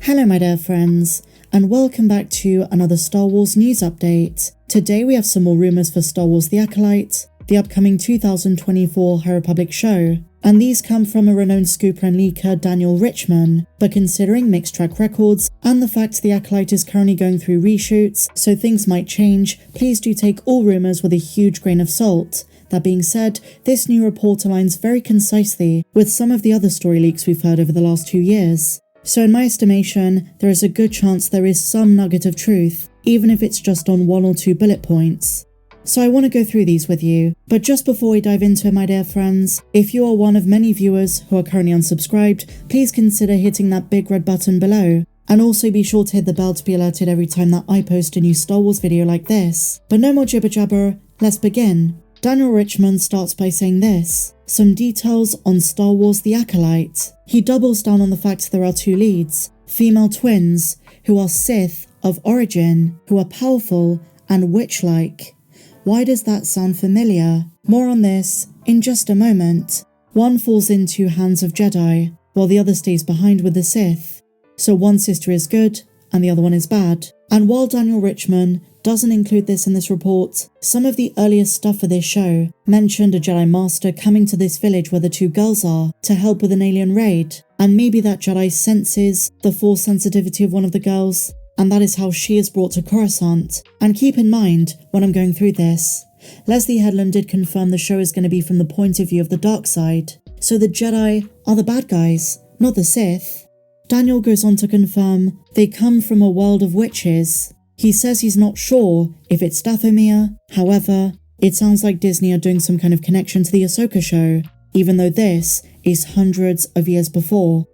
Hello my dear friends, and welcome back to another Star Wars news update. Today we have some more rumours for Star Wars The Acolyte, the upcoming 2024 High Republic show, and these come from a renowned scooper and leaker Daniel Richman, but considering mixed track records and the fact The Acolyte is currently going through reshoots, so things might change, please do take all rumours with a huge grain of salt. That being said, this new report aligns very concisely with some of the other story leaks we've heard over the last 2 years. So in my estimation, there is a good chance there is some nugget of truth, even if it's just on 1 or 2 bullet points. So I want to go through these with you, but just before we dive into it my dear friends, if you are one of many viewers who are currently unsubscribed, please consider hitting that big red button below, and also be sure to hit the bell to be alerted every time that I post a new Star Wars video like this. But no more jibber jabber, let's begin. Daniel Richman starts by saying this: some details on Star Wars The Acolyte. He doubles down on the fact there are 2 leads, female twins, who are Sith of origin, who are powerful and witch-like. Why does that sound familiar? More on this in just a moment. One falls into hands of Jedi, while the other stays behind with the Sith. So one sister is good, and the other one is bad. And while Daniel Richman doesn't include this in this report, some of the earliest stuff for this show mentioned a Jedi Master coming to this village where the 2 girls are to help with an alien raid, and maybe that Jedi senses the Force sensitivity of one of the girls, and that is how she is brought to Coruscant. And keep in mind, when I'm going through this, Leslye Headland did confirm the show is going to be from the point of view of the dark side, so the Jedi are the bad guys, not the Sith. Daniel goes on to confirm they come from a world of witches. He says he's not sure if it's Dathomir, however, it sounds like Disney are doing some kind of connection to the Ahsoka show, even though this is hundreds of years before.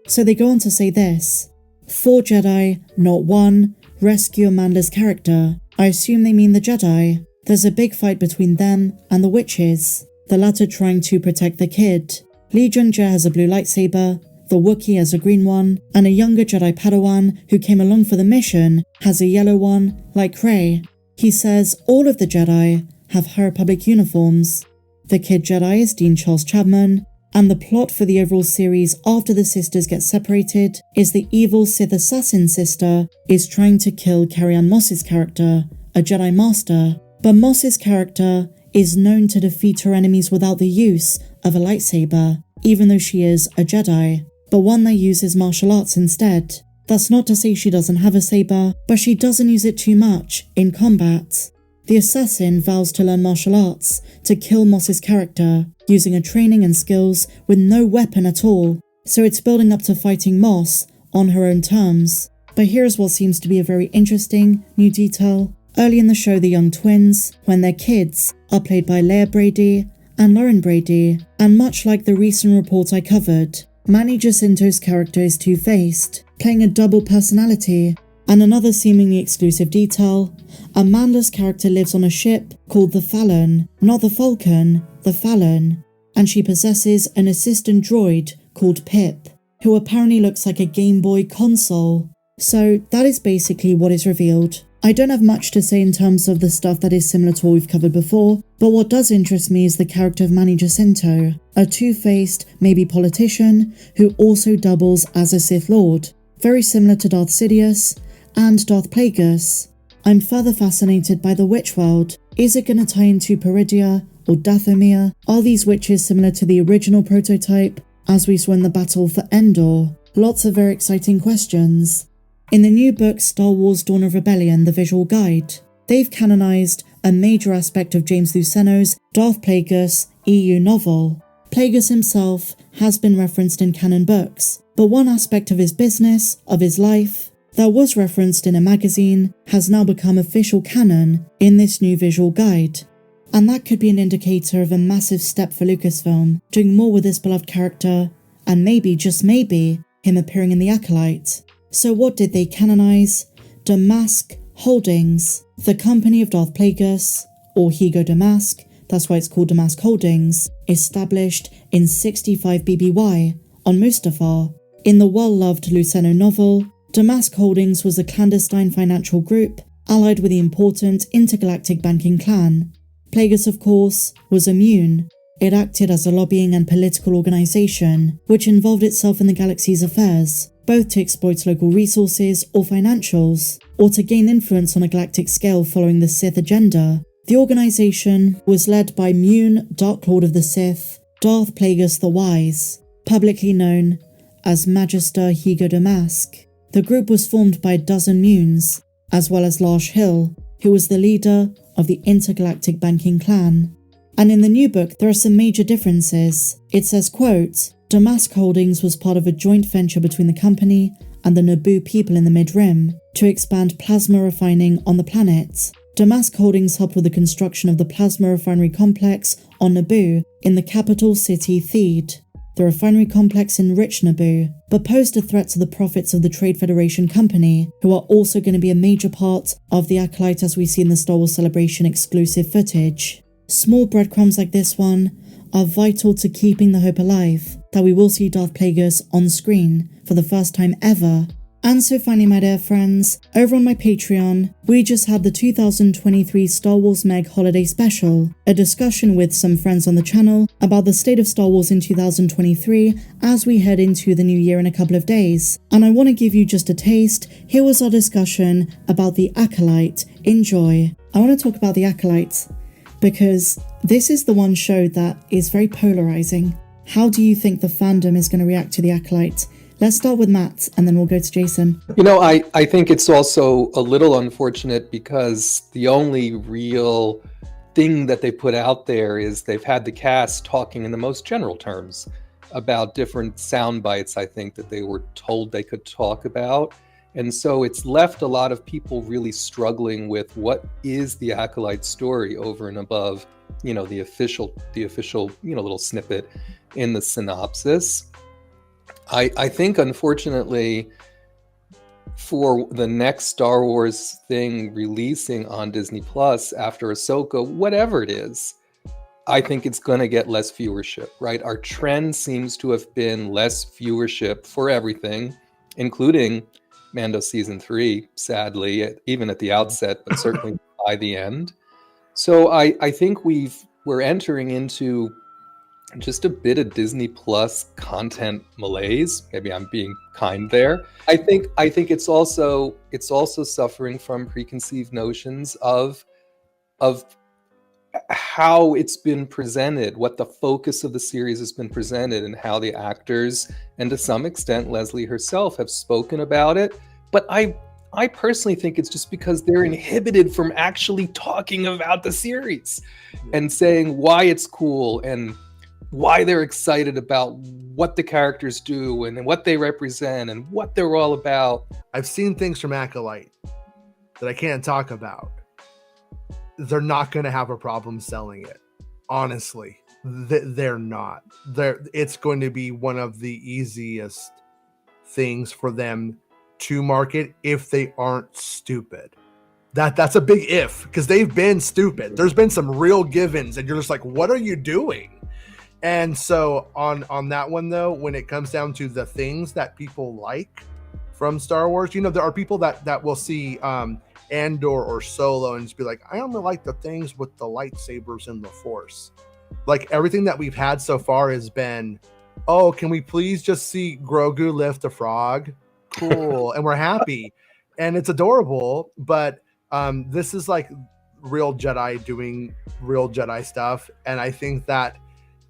So they go on to say this: 4 Jedi, not 1, rescue Amanda's character. I assume they mean the Jedi. There's a big fight between them and the witches, the latter trying to protect the kid. Lee Jung-jae has a blue lightsaber, the Wookiee has a green one, and a younger Jedi Padawan who came along for the mission has a yellow one, like Rey. He says all of the Jedi have High Republic uniforms. The kid Jedi is Dean Charles Chapman, and the plot for the overall series after the sisters get separated is the evil Sith assassin sister is trying to kill Carrie-Anne Moss's character, a Jedi Master, but Moss's character is known to defeat her enemies without the use of a lightsaber, even though she is a Jedi, but one that uses martial arts instead. That's not to say she doesn't have a saber, but she doesn't use it too much in combat. The assassin vows to learn martial arts to kill Moss's character, using her training and skills with no weapon at all, so it's building up to fighting Moss on her own terms. But here's what seems to be a very interesting new detail. Early in the show, the young twins, when they're kids, are played by Leia Brady and Lauren Brady, and much like the recent report I covered, Manny Jacinto's character is two-faced, playing a double personality. And another seemingly exclusive detail, Amanda's character lives on a ship called the Fallon, not the Falcon, the Fallon, and she possesses an assistant droid called Pip, who apparently looks like a Game Boy console. So that is basically what is revealed. I don't have much to say in terms of the stuff that is similar to what we've covered before, but what does interest me is the character of Manny Jacinto, a two-faced, maybe politician, who also doubles as a Sith Lord, very similar to Darth Sidious and Darth Plagueis. I'm further fascinated by the witch world. Is it going to tie into Peridia or Dathomir? Are these witches similar to the original prototype, as we saw in the battle for Endor? Lots of very exciting questions. In the new book Star Wars Dawn of Rebellion, the visual guide, they've canonized a major aspect of James Luceno's Darth Plagueis EU novel. Plagueis himself has been referenced in canon books, but one aspect of his business, of his life, that was referenced in a magazine has now become official canon in this new visual guide. And that could be an indicator of a massive step for Lucasfilm, doing more with this beloved character, and maybe, just maybe, him appearing in The Acolyte. So what did they canonize? Damask Holdings, the company of Darth Plagueis, or Higo Damask, that's why it's called Damask Holdings, established in 65 BBY on Mustafar. In the well-loved Luceno novel, Damask Holdings was a clandestine financial group allied with the important intergalactic banking clan. Plagueis, of course, was immune. It acted as a lobbying and political organization, which involved itself in the galaxy's affairs. both to exploit local resources or financials, or to gain influence on a galactic scale following the Sith agenda. The organization was led by Mune, Dark Lord of the Sith, Darth Plagueis the Wise, publicly known as Magister Higo Damask. The group was formed by a dozen Munes, as well as Larsh Hill, who was the leader of the Intergalactic Banking Clan. And in the new book, there are some major differences. It says, quote, Damask Holdings was part of a joint venture between the company and the Naboo people in the Mid-Rim to expand plasma refining on the planet. Damask Holdings helped with the construction of the plasma refinery complex on Naboo in the capital city Theed. The refinery complex enriched Naboo, but posed a threat to the profits of the Trade Federation Company, who are also going to be a major part of the Acolyte as we see in the Star Wars Celebration exclusive footage. Small breadcrumbs like this one are vital to keeping the hope alive that we will see Darth Plagueis on screen for the first time ever. And so finally, my dear friends, over on my Patreon, we just had the 2023 Star Wars Meg Holiday Special, a discussion with some friends on the channel about the state of Star Wars in 2023 as we head into the new year in a couple of days. And I want to give you just a taste. Here was our discussion about the Acolyte. Enjoy. I want to talk about the Acolyte because this is the one show that is very polarizing. How do you think the fandom is going to react to the Acolyte? Let's start with Matt, and then we'll go to Jason. You know, I think it's also a little unfortunate because the only real thing that they put out there is they've had the cast talking in the most general terms about different sound bites, I think, that they were told they could talk about. And so it's left a lot of people really struggling with what is the Acolyte story over and above, you know, the official, you know, little snippet in the synopsis. I think, unfortunately, for the next Star Wars thing releasing on Disney Plus after Ahsoka, whatever it is, I think it's going to get less viewership, right? Our trend seems to have been less viewership for everything, including Mando Season 3, sadly, even at the outset, but certainly by the end. So I think we're entering into just a bit of Disney Plus content malaise. Maybe I'm being kind there. I think it's also suffering from preconceived notions of how it's been presented, what the focus of the series has been presented, and how the actors and to some extent Leslye herself have spoken about it. But I personally think it's just because they're inhibited from actually talking about the series and saying why it's cool and why they're excited about what the characters do and what they represent and what they're all about. I've seen things from Acolyte that I can't talk about. They're not going to have a problem selling it. Honestly, they're not. It's going to be one of the easiest things for them to market if they aren't stupid. That's a big if, because they've been stupid. There's been some real givens and you're just like, what are you doing? And so on that one, though, when it comes down to the things that people like from Star Wars, you know, there are people that will see Andor or Solo and just be like, I only like the things with the lightsabers and the Force. Like everything that we've had so far has been, oh, can we please just see Grogu lift a frog? Cool. And we're happy. And it's adorable. But this is like real Jedi doing real Jedi stuff. And I think that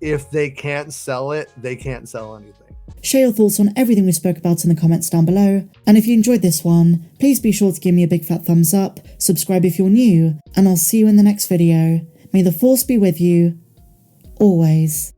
if they can't sell it, they can't sell anything. Share your thoughts on everything we spoke about in the comments down below. And if you enjoyed this one, please be sure to give me a big fat thumbs up, subscribe if you're new, and I'll see you in the next video. May the Force be with you, always.